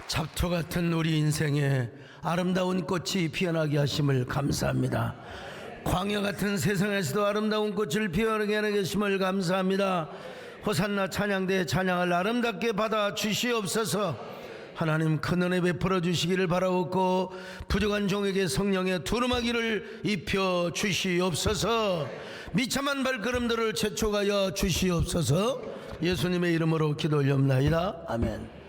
잡초 같은 우리 인생에 아름다운 꽃이 피어나게 하심을 감사합니다. 광야 같은 세상에서도 아름다운 꽃을 피어나게 하심을 감사합니다. 호산나 찬양대 찬양을 아름답게 받아 주시옵소서. 하나님 큰 은혜 베풀어 주시기를 바라옵고 부족한 종에게 성령의 두루마기를 입혀 주시옵소서. 미참한 발걸음들을 재촉하여 주시옵소서. 예수님의 이름으로 기도 올려옵나이다. 아멘.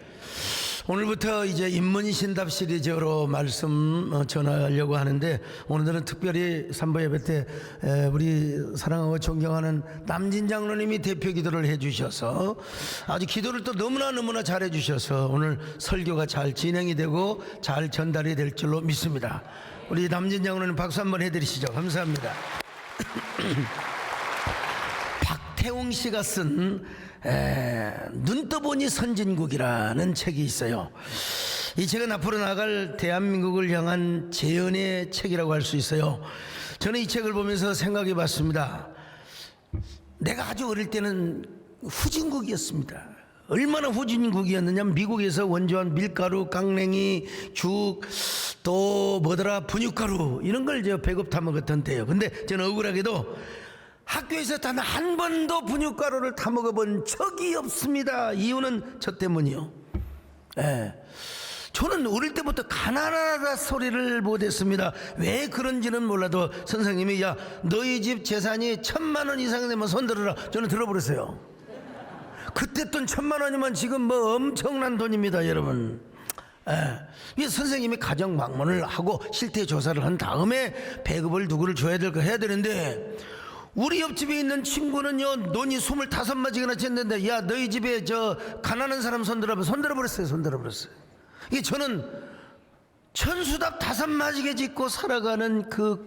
오늘부터 이제 인문신답 시리즈로 말씀 전하려고 하는데, 오늘은 특별히 삼부 예배 때 우리 사랑하고 존경하는 남진 장로님이 대표 기도를 해주셔서 아주 기도를 또 너무나 잘해 주셔서 오늘 설교가 잘 진행이 되고 잘 전달이 될 줄로 믿습니다. 우리 남진 장로님 박수 한번 해드리시죠. 감사합니다. 박태웅 씨가 쓴 눈 떠보니 선진국이라는 책이 있어요. 이 책은 앞으로 나갈 대한민국을 향한 재연의 책이라고 할 수 있어요. 저는 이 책을 보면서 생각해 봤습니다. 내가 아주 어릴 때는 후진국이었습니다. 얼마나 후진국이었느냐, 미국에서 원조한 밀가루, 깡냉이, 죽, 또 뭐더라, 분유가루, 이런 걸 배급 타먹었던 때예요. 근데 저는 억울하게도 학교에서 단 한 번도 분유가루를 타먹어본 적이 없습니다. 이유는 저 때문이요. 저는 어릴 때부터 가난하다 소리를 못했습니다. 왜 그런지는 몰라도 선생님이 야, 너희 집 재산이 1,000만 원 이상 되면 손들어라. 저는 들어버렸어요. 그때 돈 1,000만 원이면 지금 뭐 엄청난 돈입니다, 여러분. 선생님이 가정 방문을 하고 실태 조사를 한 다음에 배급을 누구를 줘야 될 거 해야 되는데, 우리 옆집에 있는 친구는요, 논이 25마지기나 쳤는데, 야, 너희 집에 저 가난한 사람 손들어버렸어요. 이게 저는 천수답 5마지게 짓고 살아가는 그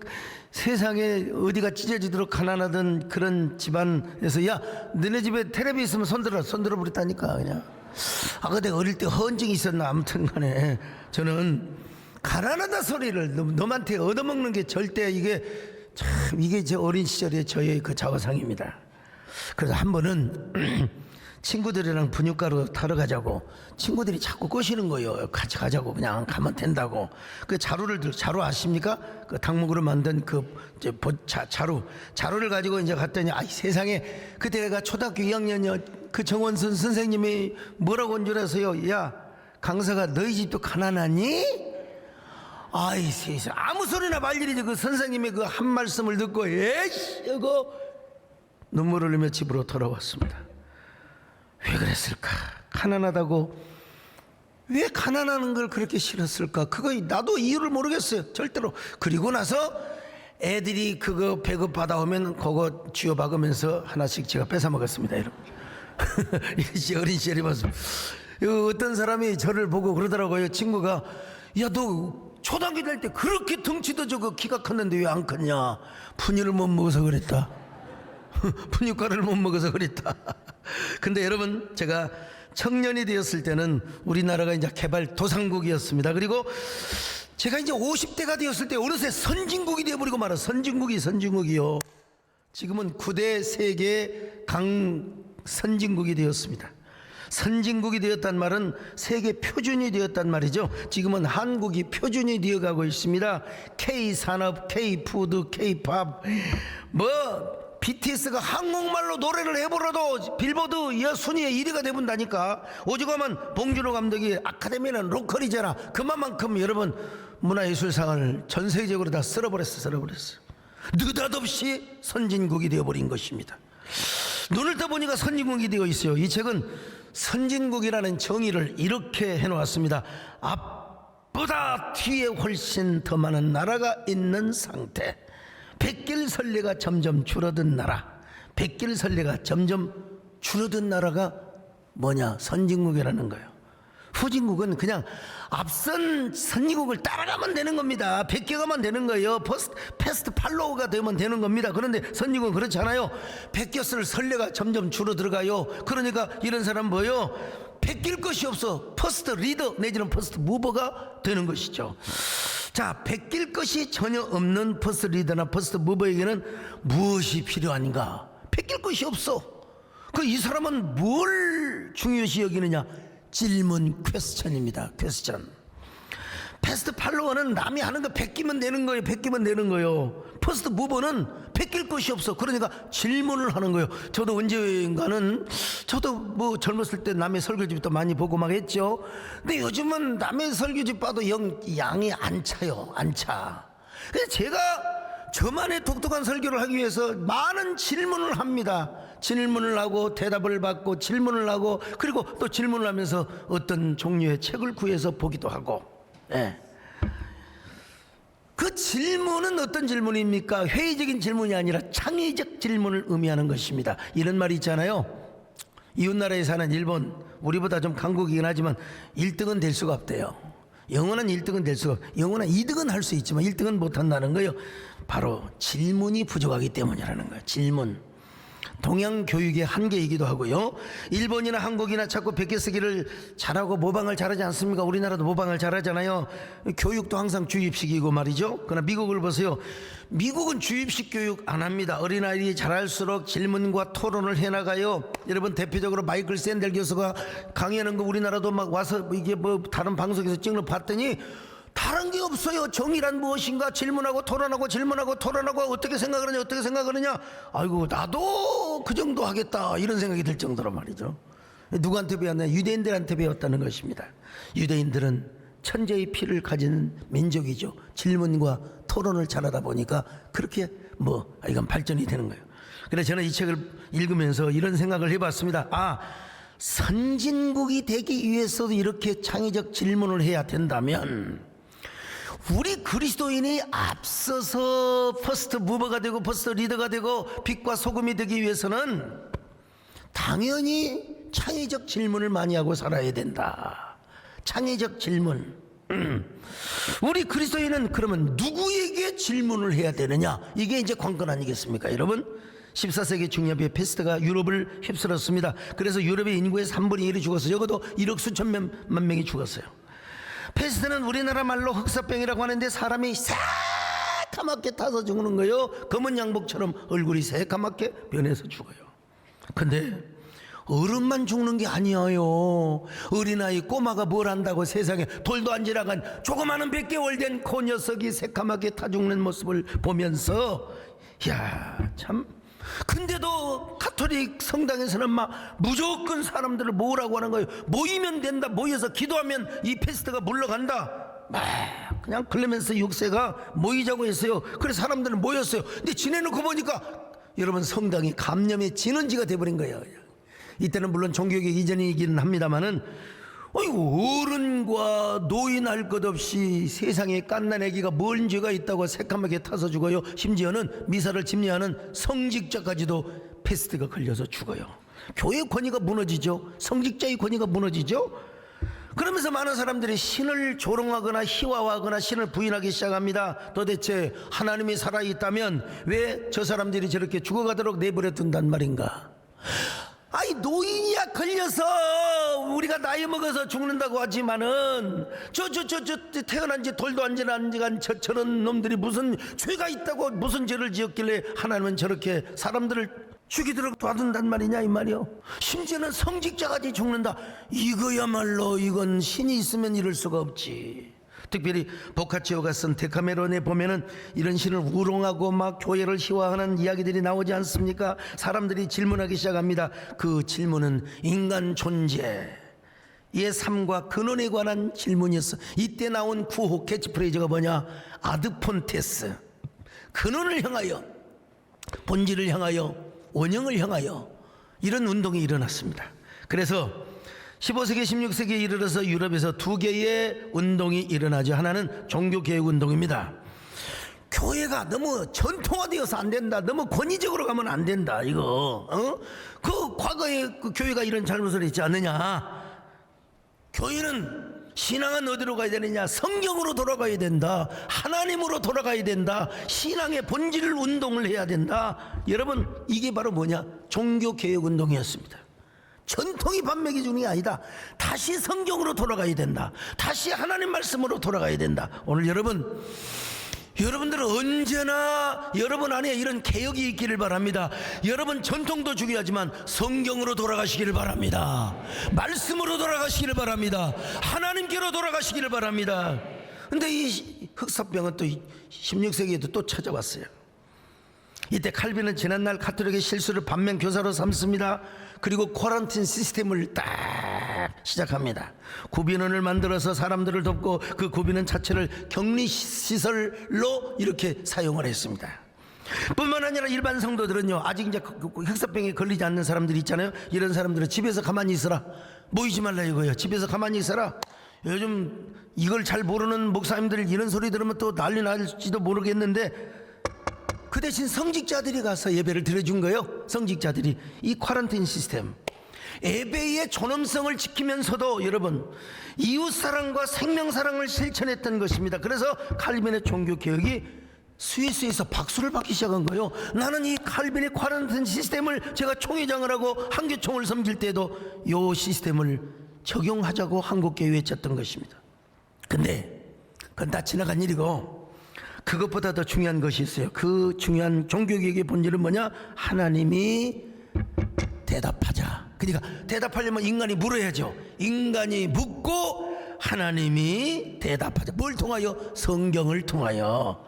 세상에 어디가 찢어지도록 가난하던 그런 집안에서, 야, 너네 집에 텔레비 있으면 손들어버렸다니까, 그냥. 근데 어릴 때 허언증이 있었나, 아무튼 간에 저는 가난하다 소리를 너한테 얻어먹는 게 절대 이게 제 어린 시절의 저의 그 자화상입니다. 그래서 한 번은 친구들이랑 분유가루 타러 가자고, 친구들이 자꾸 꼬시는 거예요. 같이 가자고, 그냥 가면 된다고. 그 자루 아십니까? 그 당목으로 만든 자루를 가지고 이제 갔더니, 세상에, 그때 내가 초등학교 2학년이요. 그 정원선 선생님이 뭐라고 한 줄 아세요? 야, 강사가 너희 집도 가난하니? 세상, 아무 소리나 말일이지. 그 선생님의 그 한 말씀을 듣고 이거 눈물을 흘리며 집으로 돌아왔습니다. 왜 그랬을까? 가난하다고 왜 가난하는 걸 그렇게 싫었을까? 그거 나도 이유를 모르겠어요, 절대로. 그리고 나서 애들이 그거 배급 받아오면 그거 쥐어박으면서 하나씩 제가 뺏어 먹었습니다, 여러분. 이것이 어린 시절의 모습. 어떤 사람이 저를 보고 그러더라고요. 친구가, 야, 너 초등학교 될 때 그렇게 덩치도 저거 키가 컸는데 왜 안 컸냐? 분유를 못 먹어서 그랬다. 분유가루를 못 먹어서 그랬다. 근데 여러분, 제가 청년이 되었을 때는 우리나라가 이제 개발도상국이었습니다. 그리고 제가 이제 50대가 되었을 때 어느새 선진국이 되어버리고 말아. 선진국이요. 지금은 9대 세계 강선진국이 되었습니다. 선진국이 되었단 말은 세계 표준이 되었단 말이죠. 지금은 한국이 표준이 되어가고 있습니다. K산업, K푸드, K팝, BTS가 한국말로 노래를 해보라도 빌보드 순위에 1위가 돼본다니까. 오죽하면 봉준호 감독이 아카데미는 로컬이잖아. 그만큼 여러분, 문화예술상을 전 세계적으로 다 쓸어버렸어. 느닷없이 선진국이 되어버린 것입니다. 눈을 떠보니까 선진국이 되어 있어요. 이 책은 선진국이라는 정의를 이렇게 해놓았습니다. 앞보다 뒤에 훨씬 더 많은 나라가 있는 상태. 백길선례가 점점 줄어든 나라. 백길선례가 점점 줄어든 나라가 뭐냐? 선진국이라는 거예요. 후진국은 그냥 앞선 선진국을 따라가면 되는 겁니다. 베껴가면 되는 거예요. 패스트 팔로우가 되면 되는 겁니다. 그런데 선진국은 그렇지 않아요. 베꼈을 선례가 점점 줄어들어가요. 그러니까 이런 사람 뭐예요? 베낄 것이 없어. 퍼스트 리더 내지는 퍼스트 무버가 되는 것이죠. 자, 베낄 것이 전혀 없는 퍼스트 리더나 퍼스트 무버에게는 무엇이 필요한가? 베낄 것이 없어. 그 이 사람은 뭘 중요시 여기느냐? 질문, 퀘스천입니다. 퀘스천. 패스트 팔로워는 남이 하는 거 베끼면 되는 거예요. 베끼면 되는 거예요. 퍼스트 무버는 베낄 것이 없어. 그러니까 질문을 하는 거예요. 저도 언젠가는 저도 뭐 젊었을 때 남의 설교집도 많이 보고 막 했죠. 근데 요즘은 남의 설교집 봐도 양이 안 차요. 안 차. 그래서 제가 저만의 독특한 설교를 하기 위해서 많은 질문을 합니다. 질문을 하고 대답을 받고 질문을 하고 그리고 또 질문을 하면서 어떤 종류의 책을 구해서 보기도 하고. 네. 그 질문은 어떤 질문입니까? 회의적인 질문이 아니라 창의적 질문을 의미하는 것입니다. 이런 말이 있잖아요. 이웃나라에 사는 일본, 우리보다 좀 강국이긴 하지만 1등은 될 수가 없대요. 영원한 1등은 될 수가 없어요. 영원한 2등은 할 수 있지만 1등은 못한다는 거예요. 바로 질문이 부족하기 때문이라는 거예요. 질문. 동양 교육의 한계이기도 하고요. 일본이나 한국이나 자꾸 베껴쓰기를 잘하고 모방을 잘하지 않습니까? 우리나라도 모방을 잘하잖아요. 교육도 항상 주입식이고 말이죠. 그러나 미국을 보세요. 미국은 주입식 교육 안 합니다. 어린아이들이 자랄수록 질문과 토론을 해나가요. 여러분 대표적으로 마이클 샌델 교수가 강의하는 거 우리나라도 막 와서 이게 뭐 다른 방송에서 찍는 거 봤더니 다른 게 없어요. 정의란 무엇인가 질문하고 토론하고 질문하고 토론하고 어떻게 생각하느냐 어떻게 생각하느냐. 아이고 나도 그 정도 하겠다 이런 생각이 들 정도로 말이죠. 누구한테 배웠냐? 유대인들한테 배웠다는 것입니다. 유대인들은 천재의 피를 가진 민족이죠. 질문과 토론을 잘하다 보니까 그렇게 이건 발전이 되는 거예요. 그래서 저는 이 책을 읽으면서 이런 생각을 해봤습니다. 선진국이 되기 위해서도 이렇게 창의적 질문을 해야 된다면 우리 그리스도인이 앞서서 퍼스트 무버가 되고 퍼스트 리더가 되고 빛과 소금이 되기 위해서는 당연히 창의적 질문을 많이 하고 살아야 된다. 창의적 질문. 우리 그리스도인은 그러면 누구에게 질문을 해야 되느냐? 이게 이제 관건 아니겠습니까 여러분? 14세기 중엽에 패스트가 유럽을 휩쓸었습니다. 그래서 유럽의 인구의 3분의 1이 죽었어요. 적어도 1억 수천만 명이 죽었어요. 패스트는 우리나라 말로 흑사병이라고 하는데 사람이 새까맣게 타서 죽는 거예요. 검은 양복처럼 얼굴이 새까맣게 변해서 죽어요. 근데 어른만 죽는 게 아니에요. 어린아이 꼬마가 뭘 한다고 세상에 돌도 안 지나간 조그마한 100개월 된 그 녀석이 새까맣게 타 죽는 모습을 보면서 참. 근데도 가톨릭 성당에서는 막 무조건 사람들을 모으라고 하는 거예요. 모이면 된다. 모여서 기도하면 이 패스트가 물러간다. 그냥 클레멘스 6세가 모이자고 했어요. 그래서 사람들은 모였어요. 근데 지내놓고 보니까 여러분 성당이 감염의 진원지가 돼버린 거예요. 이때는 물론 종교개혁 이전이기는 합니다만은 어른과 노인 할 것 없이 세상에 갓난아기가 뭔 죄가 있다고 새까맣게 타서 죽어요. 심지어는 미사를 집례하는 성직자까지도 패스트가 걸려서 죽어요. 교회 권위가 무너지죠. 성직자의 권위가 무너지죠. 그러면서 많은 사람들이 신을 조롱하거나 희화화하거나 신을 부인하기 시작합니다. 도대체 하나님이 살아있다면 왜 저 사람들이 저렇게 죽어가도록 내버려 둔단 말인가? 노인이야 걸려서 우리가 나이 먹어서 죽는다고 하지만은 저 태어난 지 돌도 안 지난 저런 놈들이 무슨 죄가 있다고 무슨 죄를 지었길래 하나님은 저렇게 사람들을 죽이도록 놔둔단 말이냐 이 말이요. 심지어는 성직자까지 죽는다. 이거야말로 이건 신이 있으면 이럴 수가 없지. 특별히 보카치오가 쓴 데카메론에 보면은 이런 신을 우롱하고 막 교회를 희화하는 이야기들이 나오지 않습니까? 사람들이 질문하기 시작합니다. 그 질문은 인간 존재의 삶과 근원에 관한 질문이었어. 이때 나온 구호 캐치프레이즈가 뭐냐? 아드폰테스. 근원을 향하여, 본질을 향하여, 원형을 향하여 이런 운동이 일어났습니다. 그래서 15세기 16세기에 이르러서 유럽에서 두 개의 운동이 일어나죠. 하나는 종교개혁운동입니다. 교회가 너무 전통화되어서 안 된다. 너무 권위적으로 가면 안 된다. 이거 그 과거에 그 교회가 이런 잘못을 했지 않느냐. 교회는 신앙은 어디로 가야 되느냐? 성경으로 돌아가야 된다. 하나님으로 돌아가야 된다. 신앙의 본질을 운동을 해야 된다. 여러분 이게 바로 뭐냐? 종교개혁운동이었습니다. 전통이 반맥이 주는 게 아니다. 다시 성경으로 돌아가야 된다. 다시 하나님 말씀으로 돌아가야 된다. 오늘 여러분 여러분들은 언제나 여러분 안에 이런 개혁이 있기를 바랍니다. 여러분 전통도 중요하지만 성경으로 돌아가시기를 바랍니다. 말씀으로 돌아가시기를 바랍니다. 하나님께로 돌아가시기를 바랍니다. 근데 이 흑사병은 또 16세기에도 또 찾아왔어요. 이때 칼빈은 지난날 가톨릭의 실수를 반면 교사로 삼습니다. 그리고 쿼런틴 시스템을 딱 시작합니다. 구빈원을 만들어서 사람들을 돕고 그 구빈원 자체를 격리시설로 이렇게 사용을 했습니다. 뿐만 아니라 일반 성도들은요, 아직 이제 흑사병에 걸리지 않는 사람들이 있잖아요. 이런 사람들은 집에서 가만히 있어라, 모이지 말라 이거예요. 집에서 가만히 있어라. 요즘 이걸 잘 모르는 목사님들 이런 소리 들으면 또 난리 날지도 모르겠는데, 그 대신 성직자들이 가서 예배를 드려준 거예요. 성직자들이. 이 쿼런틴 시스템, 예배의 존엄성을 지키면서도 여러분 이웃사랑과 생명사랑을 실천했던 것입니다. 그래서 칼빈의 종교개혁이 스위스에서 박수를 받기 시작한 거예요. 나는 이 칼빈의 쿼런틴 시스템을, 제가 총회장을 하고 한교총을 섬길 때도 이 시스템을 적용하자고 한국교회에 외쳤던 것입니다. 근데 그건 다 지나간 일이고, 그것보다 더 중요한 것이 있어요. 그 중요한 종교개혁의 본질은 뭐냐? 하나님이 대답하자. 그러니까 대답하려면 인간이 물어야죠. 인간이 묻고 하나님이 대답하자. 뭘 통하여? 성경을 통하여.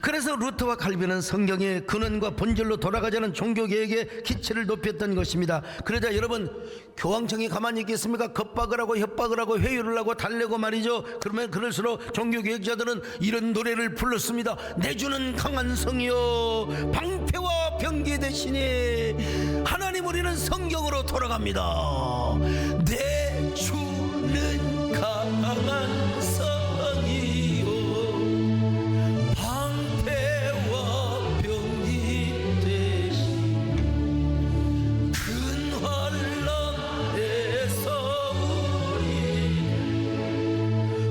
그래서 루터와 칼빈은 성경의 근원과 본질로 돌아가자는 종교개혁의 기치를 높였던 것입니다. 그러자 여러분, 교황청이 가만히 있겠습니까? 겁박을 하고 협박을 하고 회유를 하고 달래고 말이죠. 그러면 그럴수록 종교개혁자들은 이런 노래를 불렀습니다. 내주는 강한 성이여, 방패와 병기 대신에 하나님, 우리는 성경으로 돌아갑니다. 내주는 강한 성이요, 방패와 병기 대신 큰 환란에서 우리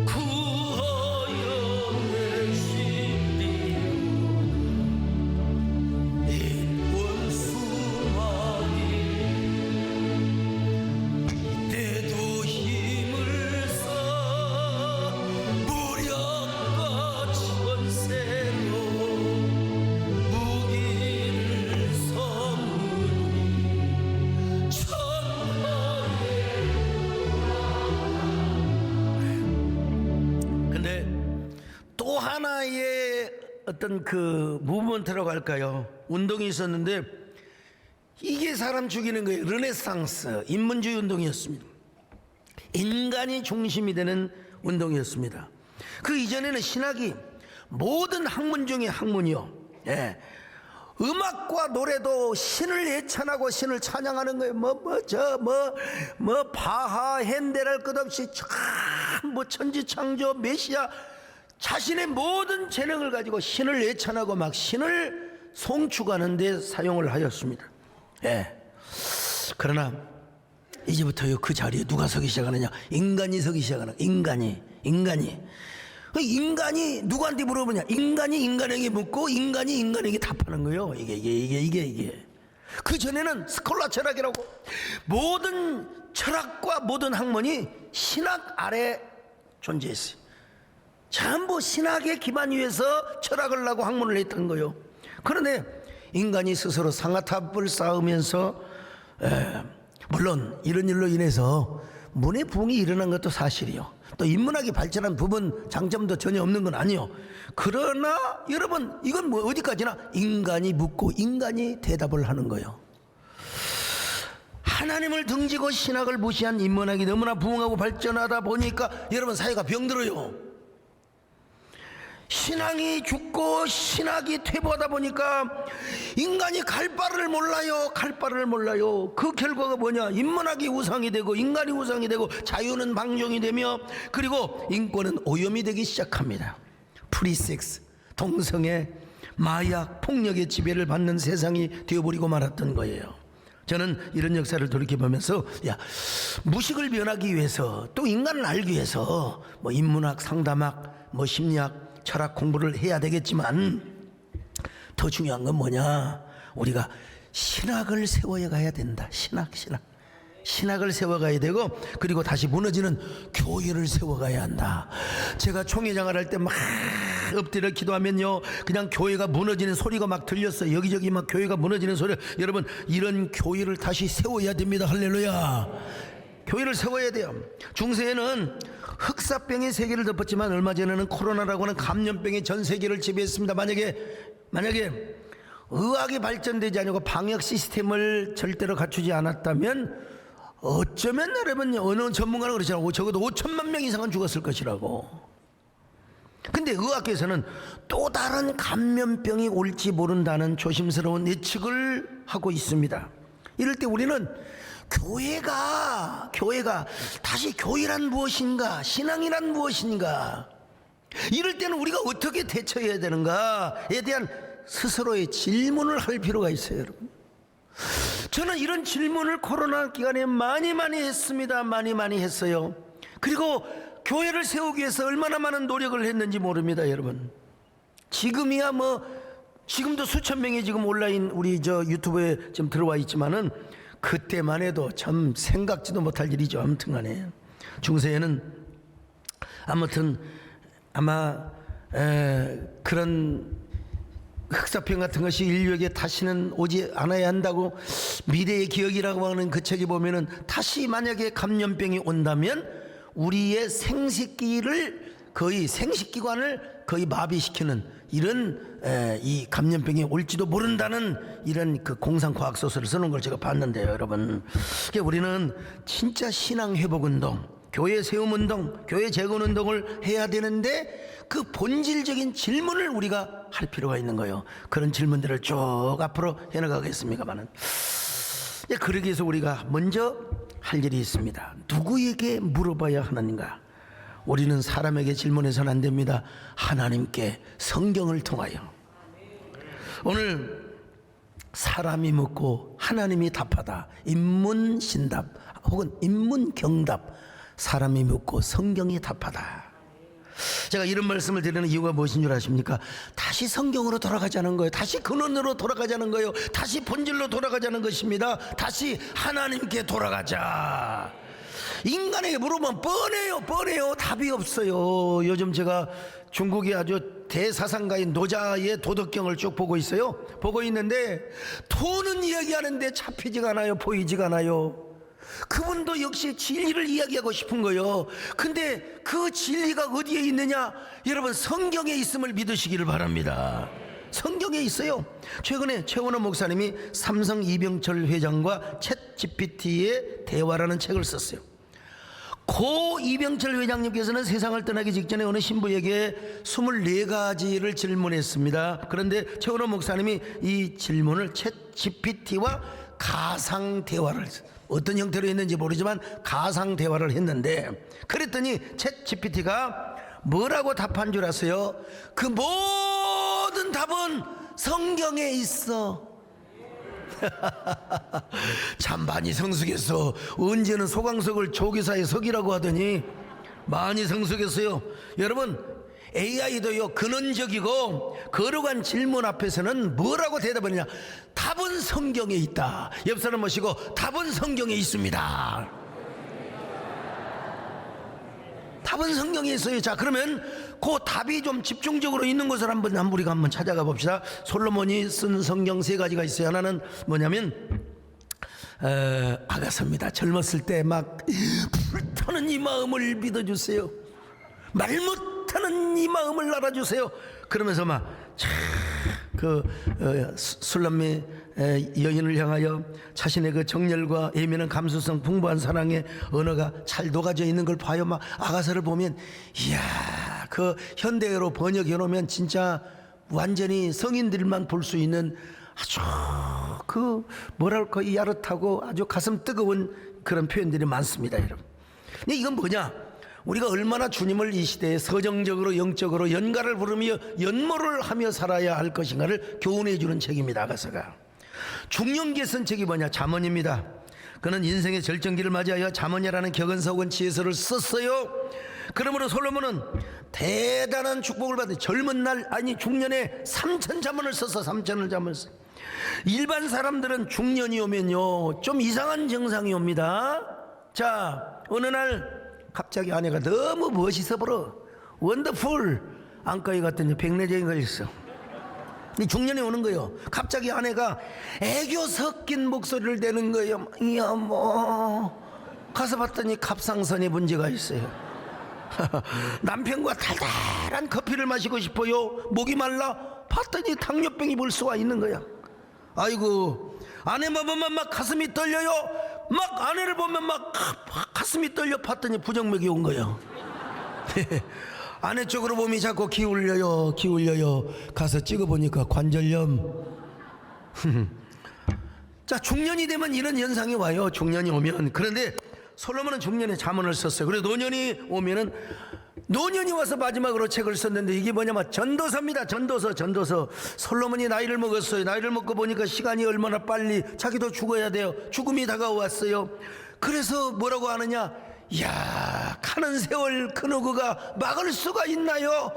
구하여 내시리요. 이 원수마귀 이때도 힘을 써 무력과 권세로 무기를 삼으니 천하에. 근데 또 하나의 어떤 그 무브먼트라고 할까요? 운동이 있었는데, 이게 사람 죽이는 거예요. 르네상스 인문주의 운동이었습니다. 인간이 중심이 되는 운동이었습니다. 그 이전에는 신학이 모든 학문 중에 학문이요, 음악과 노래도 신을 예찬하고 신을 찬양하는 거예요. 바하, 핸델 할 것 없이 뭐 천지창조, 메시아, 자신의 모든 재능을 가지고 신을 예찬하고 막 신을 송축하는 데 사용을 하였습니다. 그러나 이제부터요, 그 자리에 누가 서기 시작하느냐? 인간이 서기 시작하는. 인간이 누구한테 물어보냐? 인간이 인간에게 묻고 인간이 인간에게 답하는 거예요. 이게. 그 전에는 스콜라 철학이라고, 모든 철학과 모든 학문이 신학 아래 존재했어요. 전부 신학의 기반 위에서 철학을 하고 학문을 했던 거예요. 그런데 인간이 스스로 상아탑을 쌓으면서, 물론 이런 일로 인해서 문의 부흥이 일어난 것도 사실이요. 또 인문학이 발전한 부분, 장점도 전혀 없는 건 아니요. 그러나 여러분, 이건 뭐 어디까지나 인간이 묻고 인간이 대답을 하는 거예요. 하나님을 등지고 신학을 무시한 인문학이 너무나 부흥하고 발전하다 보니까 여러분, 사회가 병들어요. 신앙이 죽고 신학이 퇴보하다 보니까 인간이 갈 바를 몰라요. 그 결과가 뭐냐? 인문학이 우상이 되고 인간이 우상이 되고 자유는 방종이 되며, 그리고 인권은 오염이 되기 시작합니다. 프리섹스, 동성애, 마약, 폭력의 지배를 받는 세상이 되어버리고 말았던 거예요. 저는 이런 역사를 돌이켜보면서, 무식을 변하기 위해서, 또 인간을 알기 위해서 뭐 인문학, 상담학, 뭐 심리학, 철학 공부를 해야 되겠지만, 더 중요한 건 뭐냐? 우리가 신학을 세워야 가야 된다. 신학. 신학을 세워가야 되고, 그리고 다시 무너지는 교회를 세워가야 한다. 제가 총회장을 할 때 막 엎드려 기도하면요, 그냥 교회가 무너지는 소리가 막 들렸어요. 여기저기 막 교회가 무너지는 소리. 여러분, 이런 교회를 다시 세워야 됩니다. 할렐루야. 교회를 세워야 돼요. 중세에는 흑사병이 세계를 덮었지만 얼마 전에는 코로나라고 하는 감염병이 전 세계를 지배했습니다. 만약에 의학이 발전되지 않고 방역 시스템을 절대로 갖추지 않았다면 어쩌면 여러분, 어느 전문가는 그러잖아요. 적어도 5천만 명 이상은 죽었을 것이라고. 근데 의학계에서는 또 다른 감염병이 올지 모른다는 조심스러운 예측을 하고 있습니다. 이럴 때 우리는 교회가 다시 교회란 무엇인가, 신앙이란 무엇인가, 이럴 때는 우리가 어떻게 대처해야 되는가에 대한 스스로의 질문을 할 필요가 있어요. 여러분, 저는 이런 질문을 코로나 기간에 많이 했습니다. 많이 했어요. 그리고 교회를 세우기 위해서 얼마나 많은 노력을 했는지 모릅니다. 여러분, 지금이야 지금도 수천 명이 지금 온라인 우리 유튜브에 좀 들어와 있지만은 그때만 해도 참 생각지도 못할 일이죠. 아무튼 간에 중세에는 아무튼 아마 그런 흑사병 같은 것이 인류에게 다시는 오지 않아야 한다고, 미래의 기억이라고 하는 그 책에 보면은 다시 만약에 감염병이 온다면 우리의 생식기관을 거의 마비시키는 이런 이 감염병이 올지도 모른다는 이런 그 공상과학 소설을 쓰는 걸 제가 봤는데요. 여러분, 우리는 진짜 신앙회복운동, 교회 세움운동, 교회 재건운동을 해야 되는데 그 본질적인 질문을 우리가 할 필요가 있는 거예요. 그런 질문들을 쭉 앞으로 해나가겠습니다만은, 그러기 위해서 우리가 먼저 할 일이 있습니다. 누구에게 물어봐야 하는가? 우리는 사람에게 질문해서는 안 됩니다. 하나님께, 성경을 통하여. 오늘 사람이 묻고 하나님이 답하다, 인문신답 혹은 인문경답, 사람이 묻고 성경이 답하다. 제가 이런 말씀을 드리는 이유가 무엇인 줄 아십니까? 다시 성경으로 돌아가자는 거예요. 다시 근원으로 돌아가자는 거예요. 다시 본질로 돌아가자는 것입니다. 다시 하나님께 돌아가자. 인간에게 물어보면 뻔해요. 답이 없어요. 요즘 제가 중국의 아주 대사상가인 노자의 도덕경을 쭉 보고 있어요. 보고 있는데 토는 이야기하는데 잡히지가 않아요. 보이지가 않아요. 그분도 역시 진리를 이야기하고 싶은 거예요. 근데 그 진리가 어디에 있느냐? 여러분, 성경에 있음을 믿으시기를 바랍니다. 성경에 있어요. 최근에 최원호 목사님이 삼성 이병철 회장과 챗GPT의 대화라는 책을 썼어요. 고 이병철 회장님께서는 세상을 떠나기 직전에 어느 신부에게 24가지를 질문했습니다. 그런데 최원호 목사님이 이 질문을 챗GPT와 가상 대화를, 어떤 형태로 했는지 모르지만 가상 대화를 했는데, 그랬더니 챗GPT가 뭐라고 답한 줄 아세요? 그 모든 답은 성경에 있어. 참 많이 성숙했어. 언제는 소강석을 조교사의 석이라고 하더니 많이 성숙했어요. 여러분, AI도요, 근원적이고 거룩한 질문 앞에서는 뭐라고 대답하느냐? 답은 성경에 있다. 옆 사람 모시고 답은 성경에 있습니다. 답은 성경에 있어요. 자, 그러면 그 답이 좀 집중적으로 있는 것을 우리가 한번 찾아가 봅시다. 솔로몬이 쓴 성경 3가지가 있어요. 하나는 뭐냐면 아가서입니다. 젊었을 때 막 불타는 이 마음을 믿어주세요. 말 못하는 이 마음을 알아주세요. 그러면서 막 술람미 여인을 향하여 자신의 그 정열과 예민한 감수성 풍부한 사랑의 언어가 잘 녹아져 있는 걸 봐요. 막 아가서를 보면, 이야, 그 현대어로 번역해 놓으면 진짜 완전히 성인들만 볼 수 있는 아주 뭐랄까, 이 야릇하고 아주 가슴 뜨거운 그런 표현들이 많습니다, 여러분. 근데 이건 뭐냐? 우리가 얼마나 주님을 이 시대에 서정적으로 영적으로 연가를 부르며 연모를 하며 살아야 할 것인가를 교훈해 주는 책입니다. 아가서가. 중년기에 쓴 책이 뭐냐? 잠언입니다. 그는 인생의 절정기를 맞이하여 잠언이라는 격언서 혹은 지혜서를 썼어요. 그러므로 솔로몬은 대단한 축복을 받은, 젊은 날, 아니 중년에 3,000 잠언을 썼어. 3,000을 잠언을 써. 일반 사람들은 중년이 오면요 좀 이상한 증상이 옵니다. 자, 어느 날 갑자기 아내가 너무 멋있어 보여. 원더풀. 안과에 갔더니 백내장이 걸렸어. 중년이 오는 거예요. 갑자기 아내가 애교 섞인 목소리를 내는 거예요. 여보. 가서 봤더니 갑상선에 문제가 있어요. 남편과 달달한 커피를 마시고 싶어요. 목이 말라. 봤더니 당뇨병이 벌써 와 있는 거야. 아이고, 아내만 보면 막 가슴이 떨려요. 막 아내를 보면 막 가슴이 떨려. 봤더니 부정맥이 온 거예요. 아내 쪽으로 몸이 자꾸 기울려요. 가서 찍어보니까 관절염. 자, 중년이 되면 이런 현상이 와요. 중년이 오면. 그런데 솔로몬은 중년에 잠언을 썼어요. 그래서 노년이 오면은, 노년이 와서 마지막으로 책을 썼는데 이게 뭐냐면 전도서입니다. 전도서. 솔로몬이 나이를 먹었어요. 나이를 먹고 보니까 시간이 얼마나 빨리, 자기도 죽어야 돼요. 죽음이 다가왔어요. 그래서 뭐라고 하느냐, 이야, 가는 세월 그 누구가 막을 수가 있나요?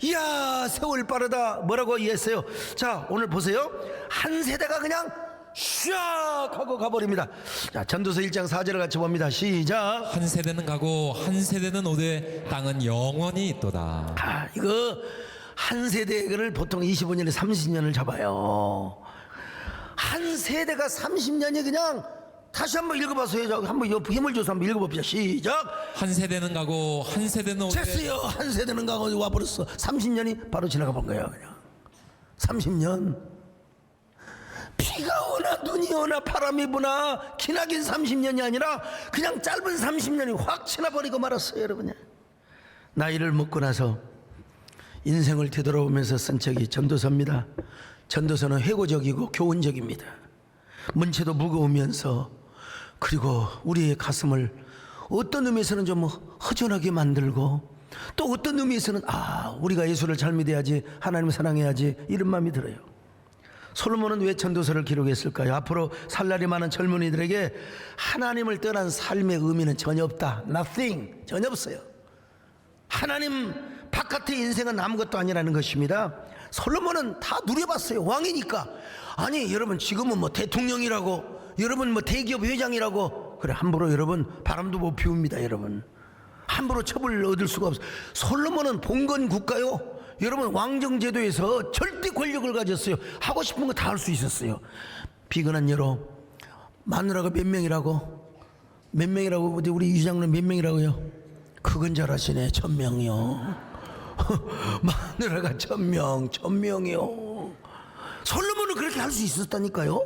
이야, 세월 빠르다. 뭐라고 이해했어요? 자, 오늘 보세요. 한 세대가 그냥 샥 하고 가버립니다. 자, 전도서 1장 4절을 같이 봅니다. 시작. 한 세대는 가고 한 세대는 오되 땅은 영원히 있도다. 아, 이거 한 세대를 보통 25년에 30년을 잡아요. 한 세대가 30년이 그냥, 다시 한번 읽어봐서요. 한번 힘을 줘서 한번 읽어봅시다. 시작. 한 세대는 가고 한 세대는 오되. 됐어요. 한 세대는 가고 와버렸어. 30년이 바로 지나가 본 거예요. 그냥 30년. 비가 오나 눈이 오나 바람이 부나 기나긴 30년이 아니라 그냥 짧은 30년이 확 지나버리고 말았어요. 여러분, 나이를 먹고 나서 인생을 되돌아보면서 쓴 책이 전도서입니다. 전도서는 회고적이고 교훈적입니다. 문체도 무거우면서, 그리고 우리의 가슴을 어떤 의미에서는 좀 허전하게 만들고, 또 어떤 의미에서는 우리가 예수를 잘 믿어야지, 하나님을 사랑해야지, 이런 마음이 들어요. 솔로몬은 왜 전도서를 기록했을까요? 앞으로 살 날이 많은 젊은이들에게 하나님을 떠난 삶의 의미는 전혀 없다. Nothing. 전혀 없어요. 하나님 바깥의 인생은 아무것도 아니라는 것입니다. 솔로몬은 다 누려봤어요. 왕이니까. 아니, 여러분 지금은 뭐 대통령이라고, 여러분 뭐 대기업 회장이라고, 그래, 함부로 여러분 바람도 못 피웁니다. 여러분 함부로 첩을 얻을 수가 없어요. 솔로몬은 봉건 국가요. 여러분 왕정제도에서 절대 권력을 가졌어요. 하고 싶은 거 다 할 수 있었어요. 비근한 여로, 마누라가 몇 명이라고? 우리 유장님 몇 명이라고요? 그건 잘하시네. 1000명이요. 마누라가 1000명이요. 솔로몬은 그렇게 할 수 있었다니까요.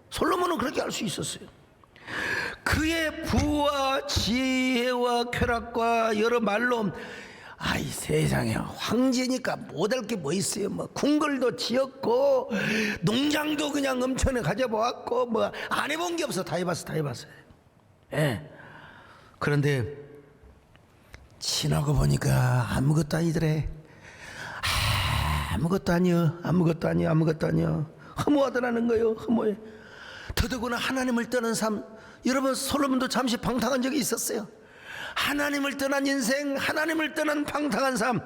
솔로몬은 그렇게 할 수 있었어요. 그의 부와 지혜와 쾌락과 여러 말로, 아이 세상에, 황제니까 못할 게 뭐 있어요. 뭐 궁궐도 지었고 농장도 그냥 엄청나게 가져보았고, 뭐 안 해본 게 없어. 다 해봤어요. 예. 그런데 지나고 보니까 아무것도 아니더래. 아무것도 아니요. 허무하더라는 거예요. 허무해. 더더구나 하나님을 떠난 삶. 여러분, 솔로몬도 잠시 방탕한 적이 있었어요. 하나님을 떠난 인생, 하나님을 떠난 방탕한 삶,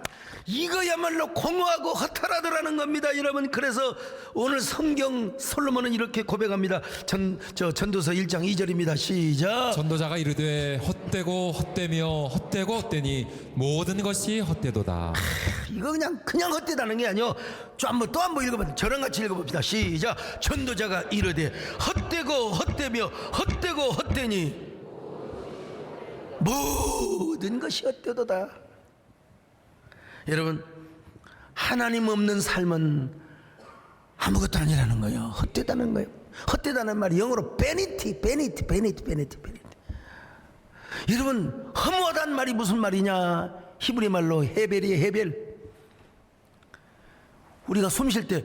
이거야말로 공허하고 허탈하더라는 겁니다. 여러분, 그래서 오늘 성경 솔로몬은 이렇게 고백합니다. 전도서 1장 2절입니다. 시작. 전도자가 이르되 헛되고 헛되며 헛되고 헛되니 모든 것이 헛되도다. 이거 그냥 헛되다는 게 아니요. 또 한번 읽어봅니다. 저랑 같이 읽어봅시다. 시작. 전도자가 이르되 헛되고 헛되며 헛되고 헛되니 모든 것이 헛되도다. 여러분, 하나님 없는 삶은 아무것도 아니라는 거예요. 헛되다는 거예요. 헛되다는 말이 영어로 vanity. 여러분, 허무하다는 말이 무슨 말이냐? 히브리 말로 헤벨이에요. 헤벨. 우리가 숨 쉴 때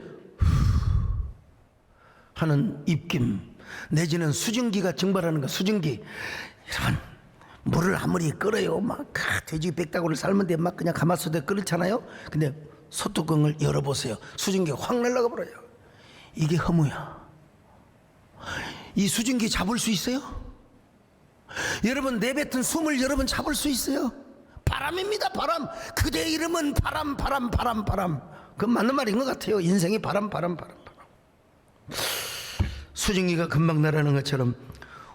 하는 입김 내지는 수증기가 증발하는 거, 수증기. 여러분, 물을 아무리 끓여요, 막 돼지 백다구를 삶은데 막 그냥 가마솥에 끓이잖아요. 근데 소뚜껑을 열어보세요. 수증기가 확 날아가 버려요. 이게 허무야. 이 수증기 잡을 수 있어요? 여러분, 내뱉은 숨을 여러분 잡을 수 있어요? 바람입니다. 바람. 그대 이름은 바람. 그건 맞는 말인 것 같아요. 인생이 바람. 수증기가 금방 나라는 것처럼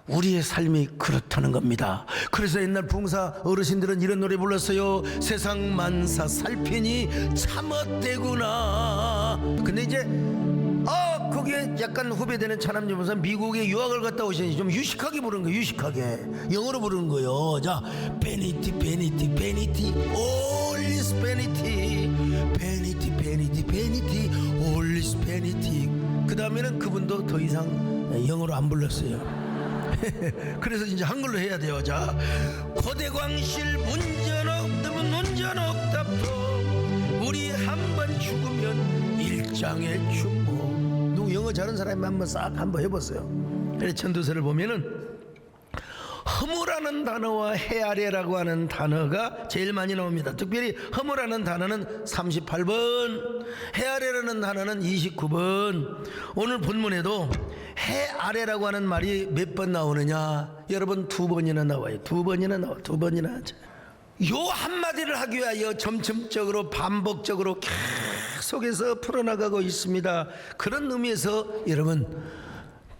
우리의 삶이 그렇다는 겁니다. 그래서 옛날 붕사 어르신들은 이런 노래 불렀어요. 세상 만사 살피니 참헛되구나. 근데 이제 거기에 약간 후배되는 차남주면서 미국에 유학을 갔다 오시니 좀 유식하게 부른 거예요. 유식하게 영어로 부르는 거예요. 자, 베니티 베니티 베니티 올리스 베니티 베니티 베니티 베니티 올리스 베니티. 그 다음에는 그분도 더 이상 영어로 안 불렀어요. 그래서 이제 한글로 해야 돼요. 자, 고대광실 문전 없다면 문전 없답도 우리 한번 죽으면 일장의 축복. 누구 영어 잘하는 사람이 한번 싹 한번 해봤어요. 그래서 전도서를 보면은 허무라는 단어와 해아래라고 하는 단어가 제일 많이 나옵니다. 특별히 허무라는 단어는 38번, 해아래라는 단어는 29번. 오늘 본문에도 해아래라고 하는 말이 몇 번 나오느냐? 여러분 2번이나 나와요. 2번이나 나와. 2번이나 하죠. 요 한마디를 하기 위하여 점점적으로 반복적으로 계속해서 풀어나가고 있습니다. 그런 의미에서 여러분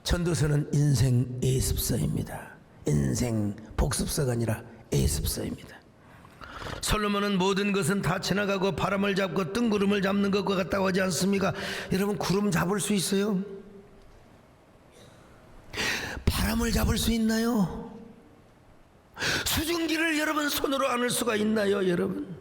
전도서는 인생 예습서입니다. 인생 복습서가 아니라 예습서입니다. 솔로몬은 모든 것은 다 지나가고 바람을 잡고 뜬구름을 잡는 것과 같다고 하지 않습니까? 여러분 구름 잡을 수 있어요? 바람을 잡을 수 있나요? 수증기를 여러분 손으로 안을 수가 있나요, 여러분?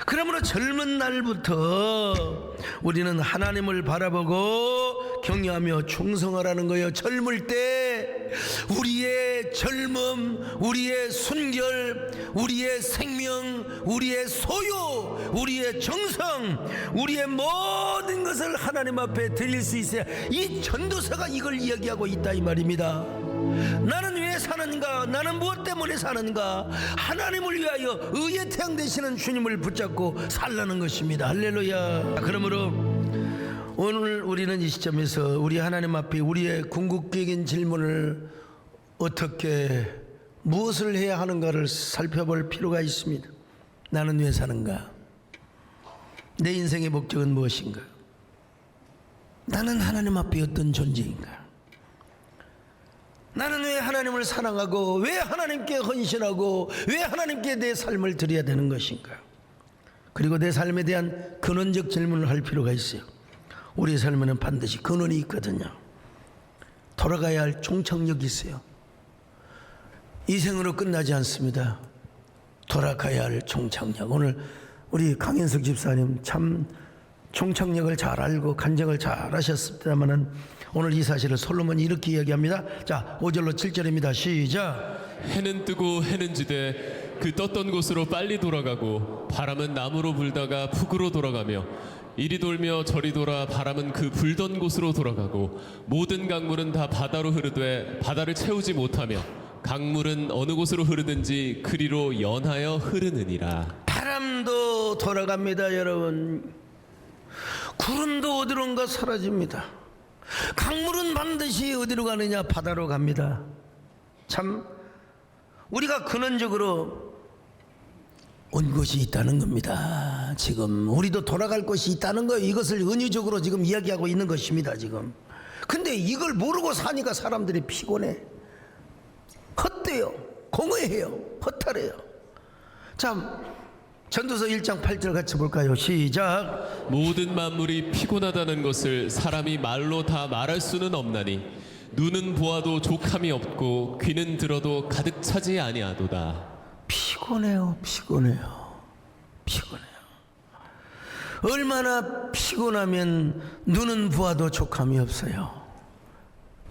그러므로 젊은 날부터 우리는 하나님을 바라보고 경외하며 충성하라는 거예요. 젊을 때 우리의 젊음, 우리의 순결, 우리의 생명, 우리의 소유, 우리의 정성, 우리의 모든 것을 하나님 앞에 드릴 수 있어야 이 전도서가 이걸 이야기하고 있다 이 말입니다. 나는 왜 사는가? 나는 무엇 때문에 사는가? 하나님을 위하여 의의 태양 되시는 주님을 붙잡고 살라는 것입니다. 할렐루야. 그러므로 오늘 우리는 이 시점에서 우리 하나님 앞에 우리의 궁극적인 질문을 어떻게 무엇을 해야 하는가를 살펴볼 필요가 있습니다. 나는 왜 사는가? 내 인생의 목적은 무엇인가? 나는 하나님 앞에 어떤 존재인가? 나는 왜 하나님을 사랑하고 왜 하나님께 헌신하고 왜 하나님께 내 삶을 드려야 되는 것인가? 그리고 내 삶에 대한 근원적 질문을 할 필요가 있어요. 우리의 삶에는 반드시 근원이 있거든요. 돌아가야 할 종착역이 있어요. 이 생으로 끝나지 않습니다. 돌아가야 할 종착역. 오늘 우리 강현석 집사님 참 종착역을 잘 알고 간증을 잘 하셨습니다마는 오늘 이 사실을 솔로몬이 이렇게 이야기합니다. 자, 5절로 7절입니다. 시작. 해는 뜨고 해는 지되 그 떴던 곳으로 빨리 돌아가고 바람은 남으로 불다가 북으로 돌아가며 이리 돌며 저리 돌아 바람은 그 불던 곳으로 돌아가고 모든 강물은 다 바다로 흐르되 바다를 채우지 못하며 강물은 어느 곳으로 흐르든지 그리로 연하여 흐르느니라. 바람도 돌아갑니다, 여러분. 구름도 어디론가 사라집니다. 강물은 반드시 어디로 가느냐? 바다로 갑니다. 참 우리가 근원적으로 온 것이 있다는 겁니다. 지금 우리도 돌아갈 것이 있다는 거예요. 이것을 은유적으로 지금 이야기하고 있는 것입니다. 지금 근데 이걸 모르고 사니까 사람들이 피곤해, 헛돼요, 공허해요, 허탈해요. 참 전도서 1장 8절 같이 볼까요? 시작. 모든 만물이 피곤하다는 것을 사람이 말로 다 말할 수는 없나니 눈은 보아도 족함이 없고 귀는 들어도 가득 차지 아니하도다. 피곤해요. 얼마나 피곤하면 눈은 보아도 족함이 없어요.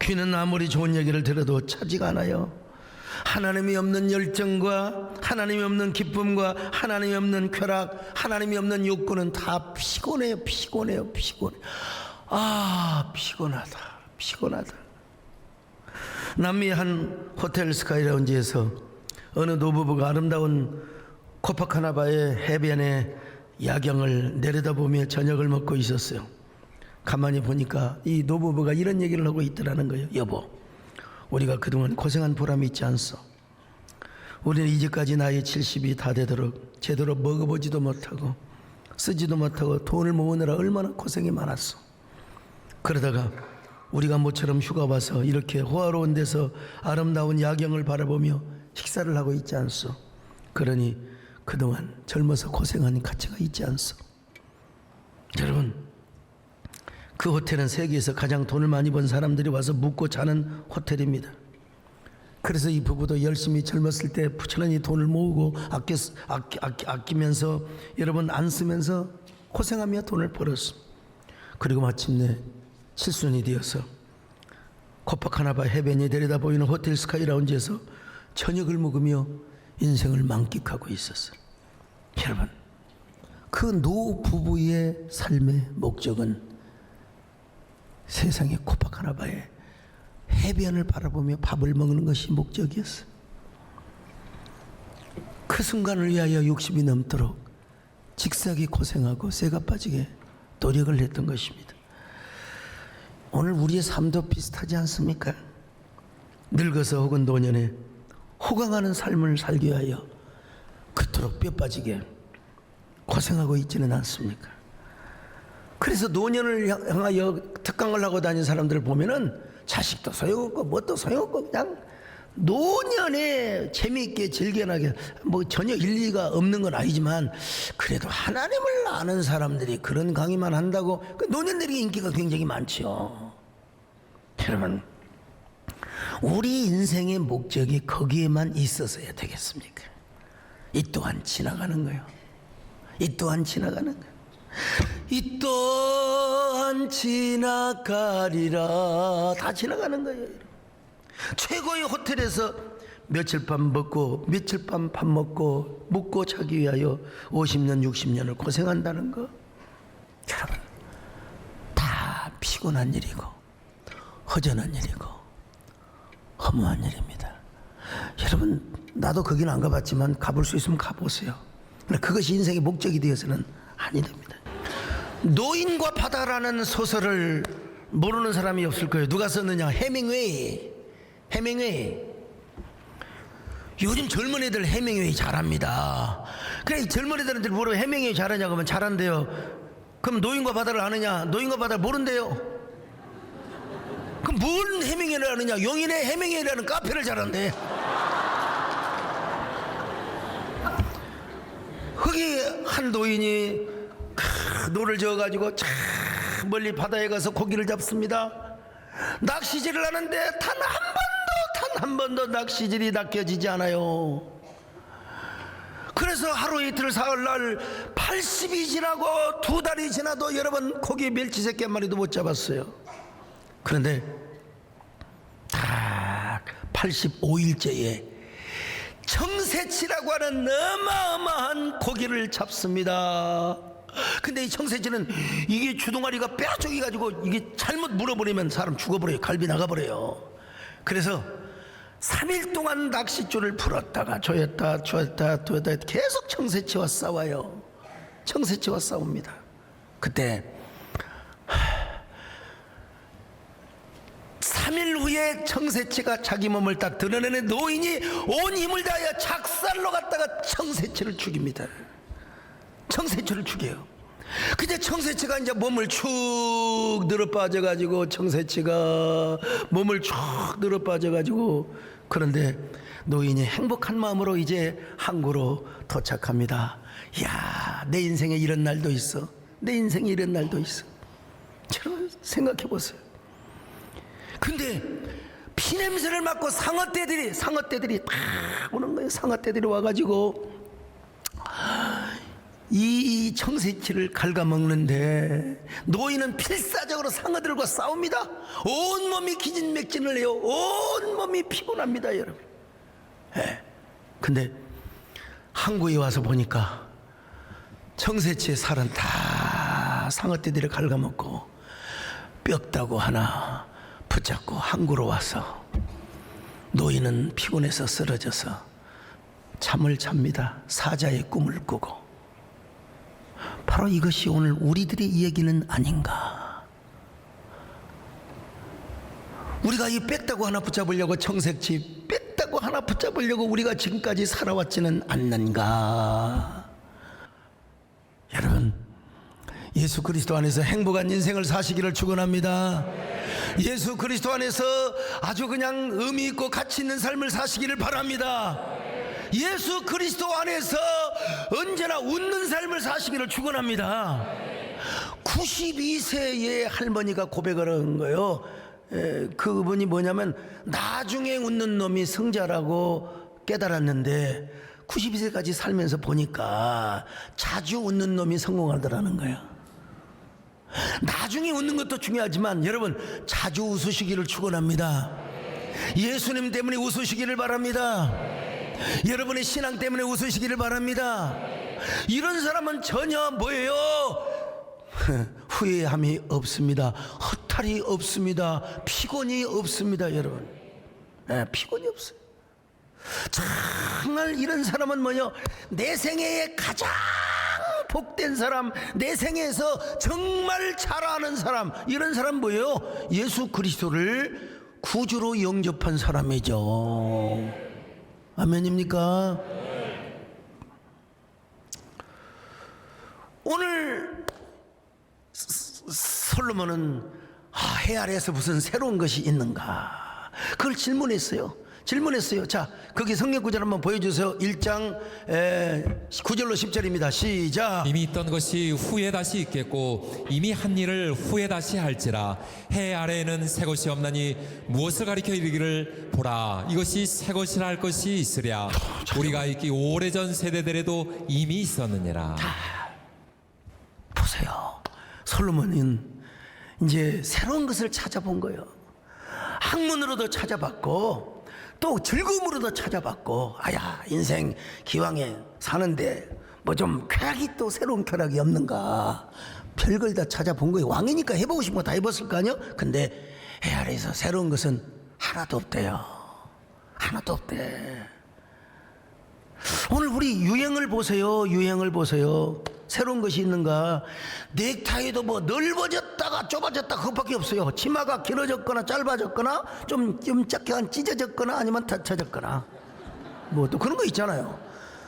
귀는 아무리 좋은 얘기를 들어도 차지가 않아요. 하나님이 없는 열정과 하나님이 없는 기쁨과 하나님이 없는 쾌락, 하나님이 없는 욕구는 다 피곤해요. 아, 피곤하다. 남미 한 호텔 스카이라운지에서 어느 노부부가 아름다운 코파카나바의 해변에 야경을 내려다보며 저녁을 먹고 있었어요. 가만히 보니까 이 노부부가 이런 얘기를 하고 있더라는 거예요. 여보, 우리가 그동안 고생한 보람이 있지 않소? 우리는 이제까지 나이 70이 다 되도록 제대로 먹어보지도 못하고 쓰지도 못하고 돈을 모으느라 얼마나 고생이 많았어. 그러다가 우리가 모처럼 휴가 와서 이렇게 호화로운 데서 아름다운 야경을 바라보며 식사를 하고 있지 않소. 그러니 그동안 젊어서 고생한 가치가 있지 않소. 여러분, 그 호텔은 세계에서 가장 돈을 많이 번 사람들이 와서 묵고 자는 호텔입니다. 그래서 이 부부도 열심히 젊었을 때 부지런히 돈을 모으고 아끼면서 여러분 안 쓰면서 고생하며 돈을 벌었어. 그리고 마침내 칠순이 되어서 코파카나바 해변이 내려다 보이는 호텔 스카이라운지에서 저녁을 먹으며 인생을 만끽하고 있었어. 여러분, 그 노 부부의 삶의 목적은 세상의 코파카나바의 해변을 바라보며 밥을 먹는 것이 목적이었어. 그 순간을 위하여 60이 넘도록 직사기 고생하고 쇠가 빠지게 노력을 했던 것입니다. 오늘 우리의 삶도 비슷하지 않습니까? 늙어서 혹은 노년에 호강하는 삶을 살기 위하여 그토록 뼈 빠지게 고생하고 있지는 않습니까? 그래서 노년을 향하여 특강을 하고 다니는 사람들을 보면은 자식도 소용없고 뭣도 소용없고 그냥 노년에 재미있게 즐겨나게 뭐 전혀 일리가 없는 건 아니지만 그래도 하나님을 아는 사람들이 그런 강의만 한다고 그 노년들이 인기가 굉장히 많죠. 여러분, 우리 인생의 목적이 거기에만 있어서야 되겠습니까? 이 또한 지나가는 거예요. 이 또한 지나가는 거예요. 이 또한 지나가리라. 다 지나가는 거예요. 최고의 호텔에서 며칠 밤 먹고 며칠 밤 밥 먹고 묵고 자기 위하여 50년 60년을 고생한다는 거, 여러분 다 피곤한 일이고 허전한 일이고 허무한 일입니다. 여러분, 나도 거기는 안 가봤지만 가볼 수 있으면 가보세요. 그것이 인생의 목적이 되어서는 아니 됩니다. 노인과 바다라는 소설을 모르는 사람이 없을 거예요. 누가 썼느냐? 해밍웨이. 요즘 젊은 애들 해밍웨이 잘합니다. 그래, 젊은 애들한테 물어보면 해밍웨이 잘하냐고 하면 잘한대요. 그럼 노인과 바다를 아느냐? 노인과 바다를 모른대요. 그럼 뭘 해밍웨이를 아느냐? 용인의 해밍웨이라는 카페를 잘한대. 거기 한 노인이 노를 저어가지고 참 멀리 바다에 가서 고기를 잡습니다. 낚시질을 하는데 단 한 번도 낚시질이 낚여지지 않아요. 그래서 하루 이틀 사흘날 80이 지나고 2달이 지나도 여러분 고기 멸치 새끼 한 마리도 못 잡았어요. 그런데 딱 85일째에 청새치라고 하는 어마어마한 고기를 잡습니다. 근데 이 청새치는 이게 주둥아리가 뼈쪽이 가지고 이게 잘못 물어버리면 사람 죽어버려요. 갈비 나가버려요. 그래서 3일 동안 낚싯줄을 풀었다가 조였다 계속 청새치와 싸워요. 청새치와 싸웁니다. 그때 3일 후에 청새치가 자기 몸을 딱 드러내는 노인이 온 힘을 다하여 작살로 갔다가 청새치를 죽입니다. 청새치를 죽여요. 근데 청새치가 이제 몸을 축 늘어 빠져가지고 그런데 노인이 행복한 마음으로 이제 항구로 도착합니다. 이야, 내 인생에 이런 날도 있어. 내 인생에 이런 날도 있어. 여러분 생각해 보세요. 근데 피냄새를 맡고 상어떼들이 다 오는 거예요. 상어떼들이 와가지고 이 청새치를 갉아먹는데 노인은 필사적으로 상어들과 싸웁니다. 온몸이 기진맥진을 해요. 온몸이 피곤합니다, 여러분. 근데 항구에 와서 보니까 청새치의 살은 다 상어떼들이 갉아먹고 뼈다구 하나 붙잡고 항구로 와서 노인은 피곤해서 쓰러져서 잠을 잡니다. 사자의 꿈을 꾸고. 바로 이것이 오늘 우리들의 이야기는 아닌가. 우리가 이 뺐다고 하나 붙잡으려고 청새치 뺐다고 하나 붙잡으려고 우리가 지금까지 살아왔지는 않는가. 여러분, 예수 그리스도 안에서 행복한 인생을 사시기를 축원합니다. 예수 그리스도 안에서 아주 그냥 의미 있고 가치 있는 삶을 사시기를 바랍니다. 예수 그리스도 안에서 언제나 웃는 삶을 사시기를 축원합니다. 92세의 할머니가 고백을 한 거예요. 그분이 뭐냐면 나중에 웃는 놈이 승자라고 깨달았는데 92세까지 살면서 보니까 자주 웃는 놈이 성공하더라는 거예요. 나중에 웃는 것도 중요하지만 여러분 자주 웃으시기를 축원합니다. 예수님 때문에 웃으시기를 바랍니다. 여러분의 신앙 때문에 웃으시기를 바랍니다. 이런 사람은 전혀 뭐예요? 후회함이 없습니다. 허탈이 없습니다. 피곤이 없습니다. 여러분, 피곤이 없어요. 정말 이런 사람은 뭐요? 내 생애에 가장 복된 사람, 내 생에서 정말 잘 아는 사람, 이런 사람 뭐예요? 예수 그리스도를 구주로 영접한 사람이죠. 아멘입니까? 오늘 솔로몬은 해 아래에서 무슨 새로운 것이 있는가? 그걸 질문했어요. 자, 거기 성경 구절 한번 보여주세요. 1장 9절로 10절입니다. 시작. 이미 있던 것이 후에 다시 있겠고 이미 한 일을 후에 다시 할지라. 해 아래에는 새 것이 없나니 무엇을 가리켜 이르기를 보라 이것이 새 것이라 할 것이 있으랴. 우리가 있기 오래전 세대들에도 이미 있었느니라. 보세요. 솔로몬은 이제 새로운 것을 찾아본 거예요. 학문으로도 찾아봤고 또 즐거움으로도 찾아봤고, 아야 인생 기왕에 사는데 뭐 좀 쾌락이, 또 새로운 쾌락이 없는가, 별걸 다 찾아본 거예요. 왕이니까 해보고 싶은 거 다 해봤을 거 아니에요. 근데 해 아래에서 새로운 것은 하나도 없대요. 하나도 없대. 오늘 우리 유행을 보세요. 유행을 보세요. 새로운 것이 있는가? 넥타이도 뭐 넓어졌다가 좁아졌다 그것밖에 없어요. 치마가 길어졌거나 짧아졌거나 좀 약간 찢어졌거나 아니면 닫혀졌거나 뭐 또 그런 거 있잖아요.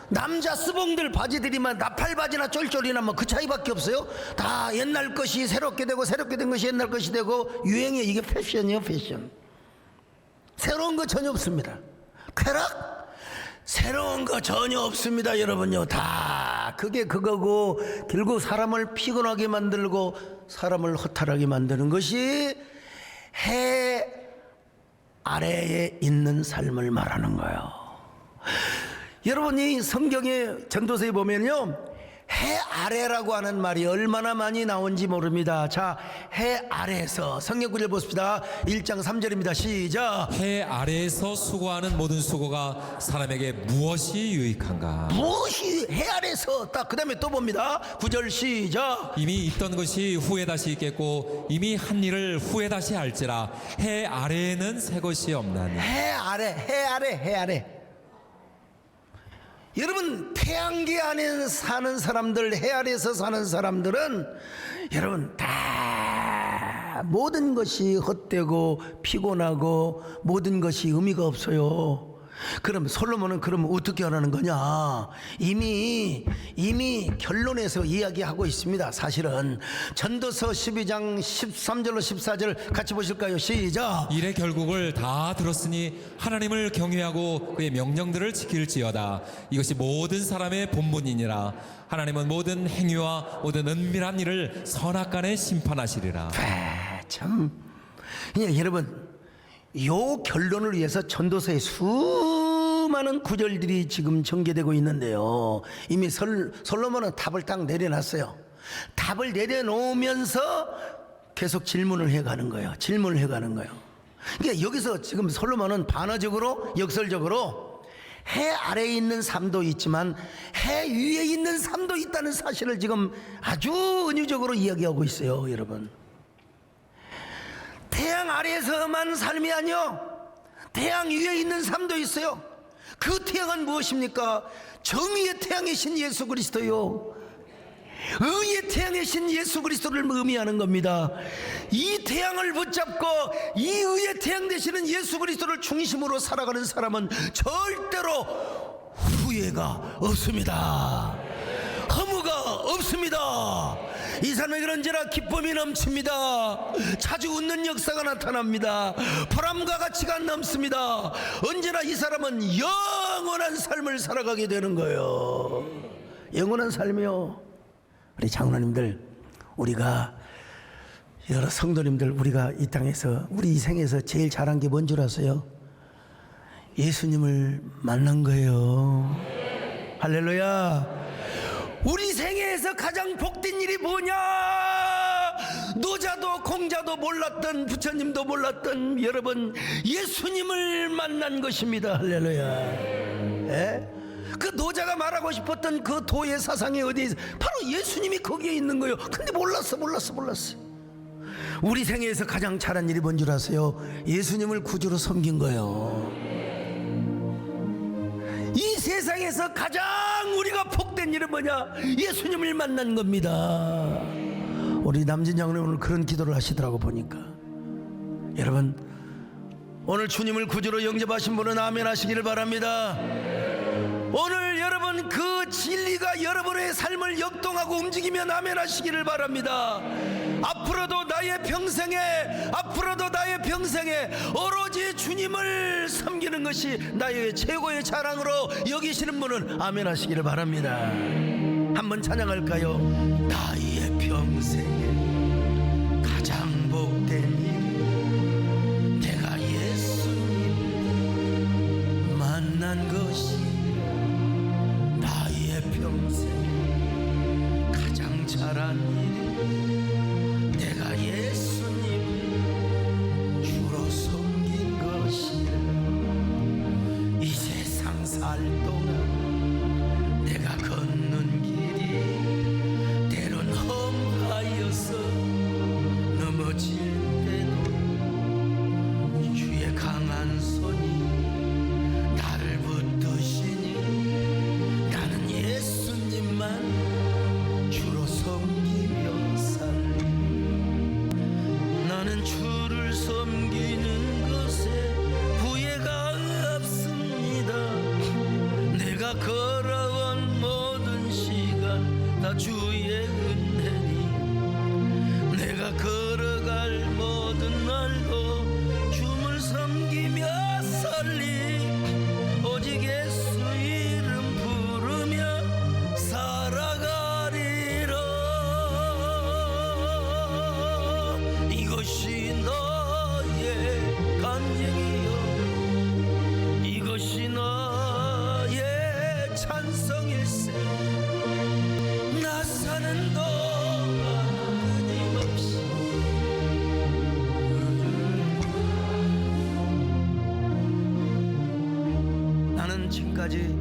남자 스봉들 바지들이만 나팔바지나 쫄쫄이나 뭐 그 차이밖에 없어요. 다 옛날 것이 새롭게 되고 새롭게 된 것이 옛날 것이 되고 유행이에요. 이게 패션이에요. 패션. 새로운 거 전혀 없습니다. 쾌락? 새로운 거 전혀 없습니다. 여러분요, 다 그게 그거고 결국 사람을 피곤하게 만들고 사람을 허탈하게 만드는 것이 해 아래에 있는 삶을 말하는 거예요. 여러분이 성경의 전도서에 보면요, 해 아래라고 하는 말이 얼마나 많이 나온지 모릅니다. 자, 해 아래에서 성경 구절 보십시다. 1장 3절입니다. 시작. 해 아래에서 수고하는 모든 수고가 사람에게 무엇이 유익한가? 무엇이 해 아래에서, 딱 그 다음에 또 봅니다. 9절 시작. 이미 있던 것이 후에 다시 있겠고 이미 한 일을 후에 다시 할지라. 해 아래에는 새 것이 없나니. 해 아래, 해 아래, 해 아래. 여러분, 태양계 안에 사는 사람들, 해 아래에서 사는 사람들은 여러분 다 모든 것이 헛되고 피곤하고 모든 것이 의미가 없어요. 그럼 솔로몬은 그러면 어떻게 하라는 거냐? 이미 결론에서 이야기하고 있습니다. 사실은 전도서 12장 13절로 14절 같이 보실까요? 시작. 일의 결국을 다 들었으니 하나님을 경외하고 그의 명령들을 지킬지어다. 이것이 모든 사람의 본분이니라. 하나님은 모든 행위와 모든 은밀한 일을 선악간에 심판하시리라. 참, 그냥 여러분, 요 결론을 위해서 전도서에 수많은 구절들이 지금 전개되고 있는데요, 이미 솔로몬은 답을 딱 내려놨어요. 답을 내려놓으면서 계속 질문을 해가는 거예요. 질문을 해가는 거예요. 그러니까 여기서 지금 솔로몬은 반어적으로, 역설적으로 해 아래에 있는 삶도 있지만 해 위에 있는 삶도 있다는 사실을 지금 아주 은유적으로 이야기하고 있어요. 여러분, 태양 아래에서만 삶이 아니요, 태양 위에 있는 삶도 있어요. 그 태양은 무엇입니까? 정의의 태양이신 예수 그리스도요, 의의 태양이신 예수 그리스도를 의미하는 겁니다. 이 태양을 붙잡고 이 의의 태양 되시는 예수 그리스도를 중심으로 살아가는 사람은 절대로 후회가 없습니다. 허무가 없습니다. 이 사람에게 언제나 기쁨이 넘칩니다. 자주 웃는 역사가 나타납니다. 보람과 가치가 넘습니다. 언제나 이 사람은 영원한 삶을 살아가게 되는 거예요. 영원한 삶이요. 우리 장로님들, 우리가 여러 성도님들, 우리가 이 땅에서, 우리 이 생에서 제일 잘한 게 뭔 줄 아세요? 예수님을 만난 거예요. 할렐루야. 우리 생애에서 가장 복된 일이 뭐냐? 노자도 공자도 몰랐던, 부처님도 몰랐던 여러분, 예수님을 만난 것입니다. 할렐루야. 예? 그 노자가 말하고 싶었던 그 도의 사상이 어디에 있어? 바로 예수님이 거기에 있는 거예요. 근데 몰랐어. 우리 생애에서 가장 잘한 일이 뭔 줄 아세요? 예수님을 구주로 섬긴 거예요. 이 세상에서 가장 우리가 복된 일은 뭐냐? 예수님을 만난 겁니다. 우리 남진 장로님 오늘 그런 기도를 하시더라고 보니까. 여러분, 오늘 주님을 구주로 영접하신 분은 아멘 하시기를 바랍니다. 오늘 여러분 그 진리가 여러분의 삶을 역동하고 움직이면 아멘 하시기를 바랍니다. 앞으로도 나의 평생에 오로지 주님을 섬기는 것이 나의 최고의 자랑으로 여기시는 분은 아멘 하시기를 바랍니다. 한번 찬양할까요? 나의 평생에 가장 복된 일, 내가 예수님 만난 것이 나의 평생 가장 잘한 일이 내가 예수님 주로 섬긴 것이라. 이 세상 살 동안 내가 걷는 길이 때론 험하여서 넘어질 때도 주의 강한 손이 나를 붙드시니 나는 예수님만 주로 섬기며 살리. 나는 주를 섬기는 것에 후회가 없습니다. 내가 걸어온 모든 시간 다 주의 은혜니 내가 걸어갈 모든 날도 주를 섬기며 살리. 오직 예수 이름 부르며 살아가리라. 이것이 너의 간증이요, 이것이 너의 찬송일세. 나 사는 동안 끊임없이 나는 지금까지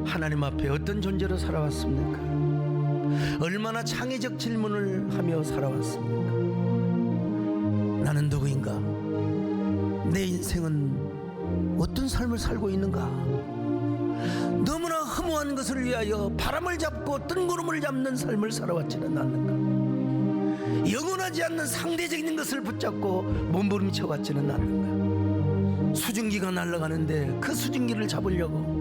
하나님 앞에 어떤 존재로 살아왔습니까? 얼마나 창의적 질문을 하며 살아왔습니까? 나는 누구인가? 내 인생은 어떤 삶을 살고 있는가? 너무나 허무한 것을 위하여 바람을 잡고 뜬구름을 잡는 삶을 살아왔지는 않는가? 영원하지 않는 상대적인 것을 붙잡고 몸부림쳐 왔지는 않는가? 수증기가 날아가는데 그 수증기를 잡으려고,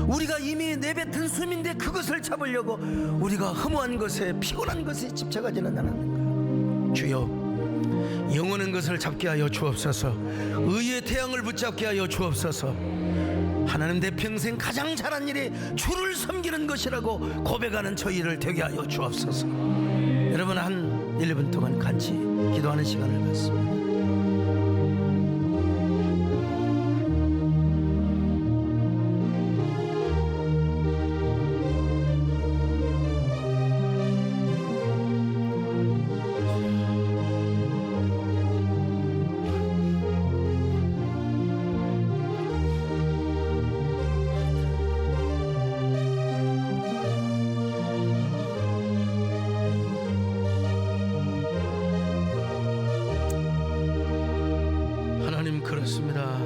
우리가 이미 내뱉은 숨인데 그것을 잡으려고 우리가 허무한 것에, 피곤한 것에 집착하지는 않았는가? 주여, 영원한 것을 잡게 하여 주옵소서. 의의 태양을 붙잡게 하여 주옵소서. 하나님, 내 평생 가장 잘한 일이 주를 섬기는 것이라고 고백하는 저희를 되게 하여 주옵소서. 여러분, 한 1분 동안 같이 기도하는 시간을 갖습니다. 그렇습니다.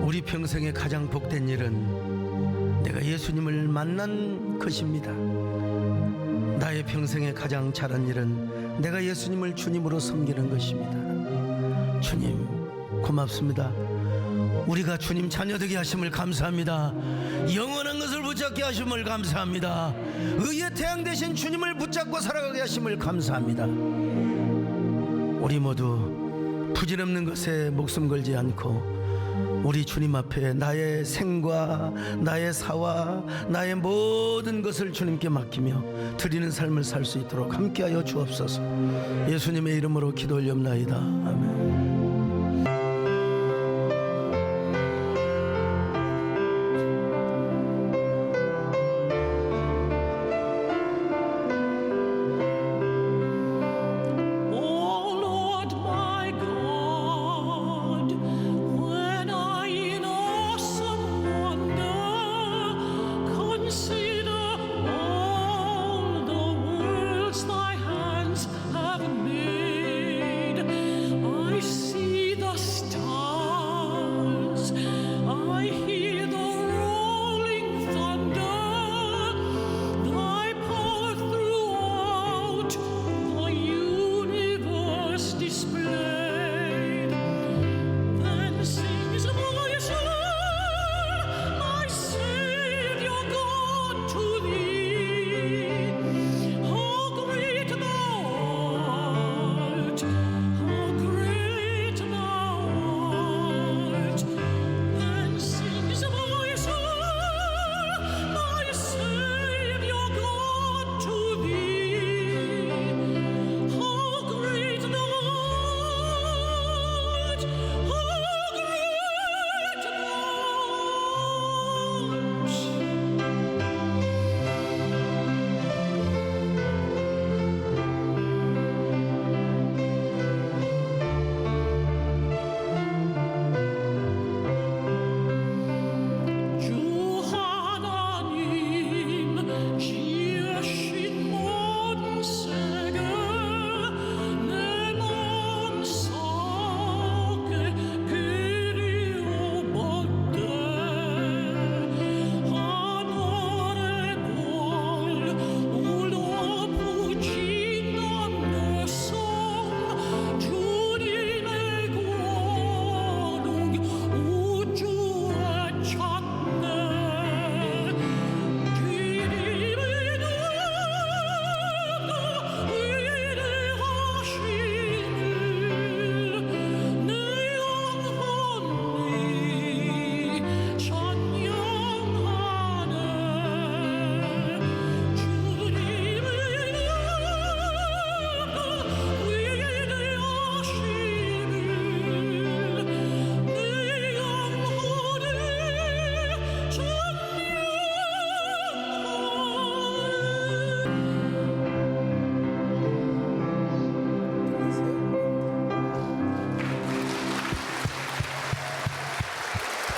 우리 평생에 가장 복된 일은 내가 예수님을 만난 것입니다. 나의 평생에 가장 잘한 일은 내가 예수님을 주님으로 섬기는 것입니다. 주님, 고맙습니다. 우리가 주님 자녀 되게 하심을 감사합니다. 영원한 것을 붙잡게 하심을 감사합니다. 의의 태양 되신 주님을 붙잡고 살아가게 하심을 감사합니다. 우리 모두 부질없는 것에 목숨 걸지 않고 우리 주님 앞에 나의 생과 나의 사와 나의 모든 것을 주님께 맡기며 드리는 삶을 살 수 있도록 함께하여 주옵소서. 예수님의 이름으로 기도 올리옵나이다. 아멘.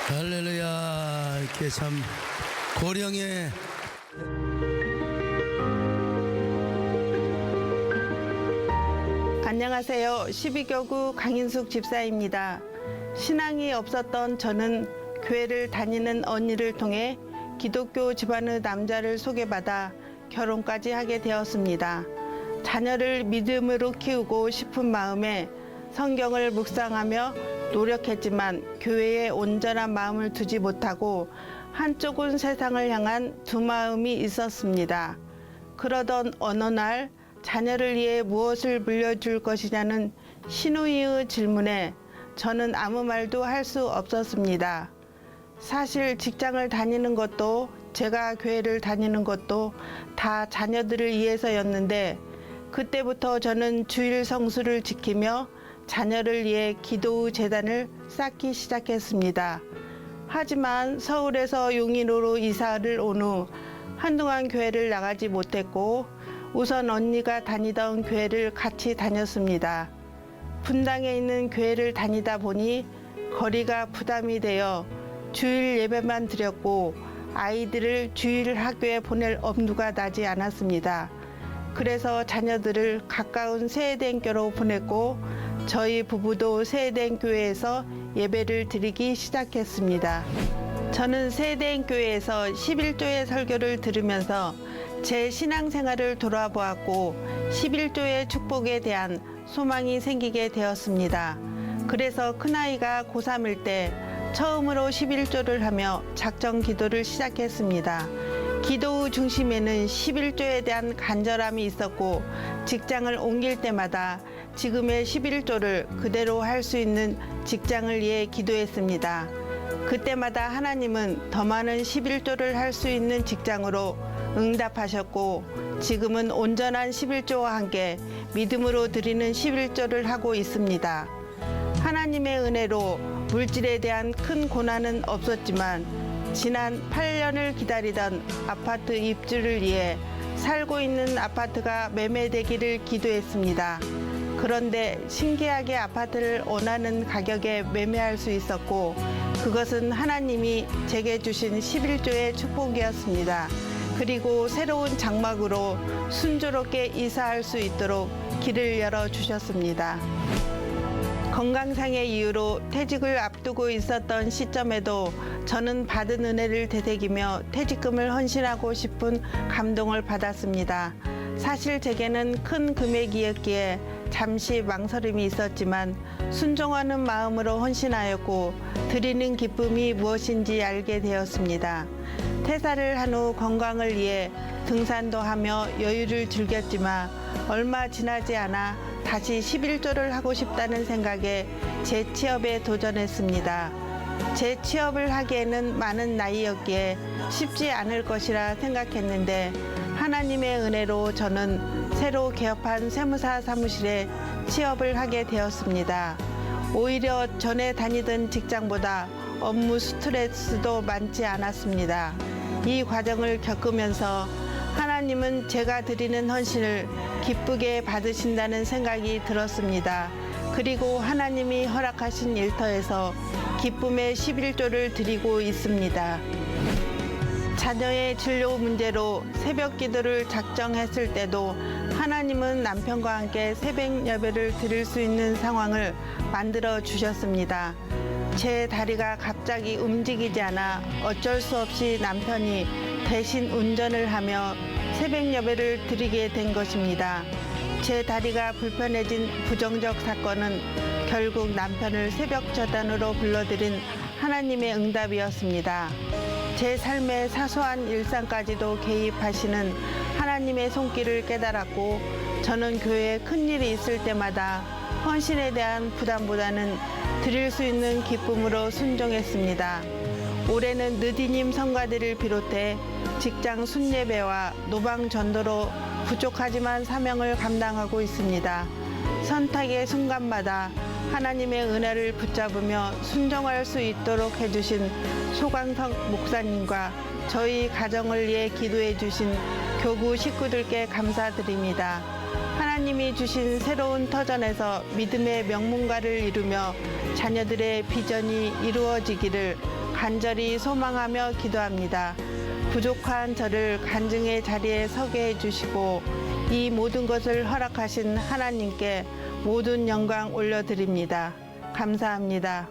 할렐루야. 이렇게 참 고령의 안녕하세요. 12교구 강인숙 집사입니다. 신앙이 없었던 저는 교회를 다니는 언니를 통해 기독교 집안의 남자를 소개받아 결혼까지 하게 되었습니다. 자녀를 믿음으로 키우고 싶은 마음에 성경을 묵상하며 노력했지만 교회에 온전한 마음을 두지 못하고 한쪽은 세상을 향한 두 마음이 있었습니다. 그러던 어느 날 자녀를 위해 무엇을 물려줄 것이냐는 시누이의 질문에 저는 아무 말도 할 수 없었습니다. 사실 직장을 다니는 것도 제가 교회를 다니는 것도 다 자녀들을 위해서였는데 그때부터 저는 주일 성수를 지키며 자녀를 위해 기도 재단을 쌓기 시작했습니다. 하지만 서울에서 용인으로 이사를 온 후 한동안 교회를 나가지 못했고 우선 언니가 다니던 교회를 같이 다녔습니다. 분당에 있는 교회를 다니다 보니 거리가 부담이 되어 주일 예배만 드렸고 아이들을 주일 학교에 보낼 엄두가 나지 않았습니다. 그래서 자녀들을 가까운 세에덴교로 보냈고 저희 부부도 세에덴교회에서 예배를 드리기 시작했습니다. 저는 세에덴교회에서 11조의 설교를 들으면서 제 신앙생활을 돌아보았고 11조의 축복에 대한 소망이 생기게 되었습니다. 그래서 큰아이가 고3일 때 처음으로 11조를 하며 작정 기도를 시작했습니다. 기도 후 중심에는 11조에 대한 간절함이 있었고 직장을 옮길 때마다 지금의 11조를 그대로 할 수 있는 직장을 위해 기도했습니다. 그때마다 하나님은 더 많은 11조를 할 수 있는 직장으로 응답하셨고 지금은 온전한 11조와 함께 믿음으로 드리는 11조를 하고 있습니다. 하나님의 은혜로 물질에 대한 큰 고난은 없었지만 지난 8년을 기다리던 아파트 입주를 위해 살고 있는 아파트가 매매되기를 기도했습니다. 그런데 신기하게 아파트를 원하는 가격에 매매할 수 있었고 그것은 하나님이 제게 주신 11조의 축복이었습니다. 그리고 새로운 장막으로 순조롭게 이사할 수 있도록 길을 열어주셨습니다. 건강상의 이유로 퇴직을 앞두고 있었던 시점에도 저는 받은 은혜를 되새기며 퇴직금을 헌신하고 싶은 감동을 받았습니다. 사실 제게는 큰 금액이었기에 잠시 망설임이 있었지만 순종하는 마음으로 헌신하였고 드리는 기쁨이 무엇인지 알게 되었습니다. 퇴사를 한 후 건강을 위해 등산도 하며 여유를 즐겼지만 얼마 지나지 않아 다시 11조를 하고 싶다는 생각에 재취업에 도전했습니다. 재취업을 하기에는 많은 나이였기에 쉽지 않을 것이라 생각했는데 하나님의 은혜로 저는 새로 개업한 세무사 사무실에 취업을 하게 되었습니다. 오히려 전에 다니던 직장보다 업무 스트레스도 많지 않았습니다. 이 과정을 겪으면서 하나님은 제가 드리는 헌신을 기쁘게 받으신다는 생각이 들었습니다. 그리고 하나님이 허락하신 일터에서 기쁨의 11조를 드리고 있습니다. 자녀의 진료 문제로 새벽 기도를 작정했을 때도 하나님은 남편과 함께 새벽 예배를 드릴 수 있는 상황을 만들어 주셨습니다. 제 다리가 갑자기 움직이지 않아 어쩔 수 없이 남편이 대신 운전을 하며 새벽 예배를 드리게 된 것입니다. 제 다리가 불편해진 부정적 사건은 결국 남편을 새벽 저단으로 불러들인 하나님의 응답이었습니다. 제 삶의 사소한 일상까지도 개입하시는 하나님의 손길을 깨달았고 저는 교회에 큰일이 있을 때마다 헌신에 대한 부담보다는 드릴 수 있는 기쁨으로 순종했습니다. 올해는 느디님 성가들을 비롯해 직장 순예배와 노방 전도로 부족하지만 사명을 감당하고 있습니다. 선택의 순간마다 하나님의 은혜를 붙잡으며 순종할 수 있도록 해주신 소광석 목사님과 저희 가정을 위해 기도해 주신 교구 식구들께 감사드립니다. 하나님이 주신 새로운 터전에서 믿음의 명문가를 이루며 자녀들의 비전이 이루어지기를 간절히 소망하며 기도합니다. 부족한 저를 간증의 자리에 서게 해주시고 이 모든 것을 허락하신 하나님께 모든 영광 올려드립니다. 감사합니다.